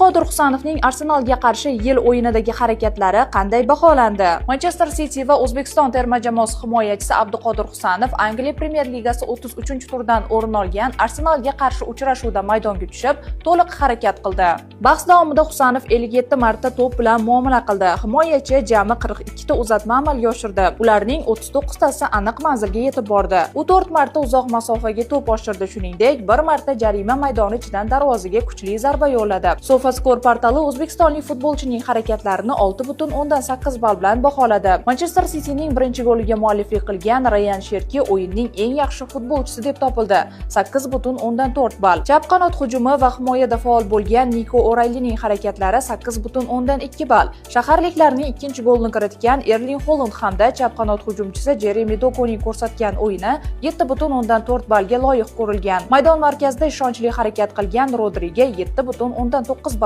Abduqodir Husanovning Arsenalga qarshi yil o'yinidagi harakatlari qanday baholandi? Manchester City va O'zbekiston terma jamoasi himoyachisi Abduqodir Husanov Angliya Premyer Ligasi 33-turdan o'rin olgan Arsenalga qarshi uchrashuvda maydonga tushib, to'liq harakat qildi. Bahs davomida Husanov 57 marta to'p bilan muomala qildi. Himoyachi jami 42 ta uzatma amalga oshirdi. Ularning 39 tasi aniq manzilga yetib bordi. U 4 marta uzoq masofaga to'p oshirdi, shuningdek, 1 marta jarima maydoni ichidan darvozaga kuchli zarba yo'lladi. SofaScore portali o'zbekistonlik futbolchining harakatlarini 6.8 ball bilan baholadi. Manchester Cityning birinchi goliga mualliflik qilgan Rayan Sherki o'yinning eng yaxshi futbolchisi deb topildi. 8.4 ball. Chap qanot hujumi va himoyada faol bo'lgan Niko O'Raylining harakatlari 8.2 ball. Shaharliklarning ikkinchi golini kiritgan Erling Haaland hamda chap qanot hujumchisi Jeremy Dokuning ko'rsatgan o'yini 7.4 ballga loyiq ko'rilgan. Maydon markazida ishonchli harakat qilgan Rodriga 7.9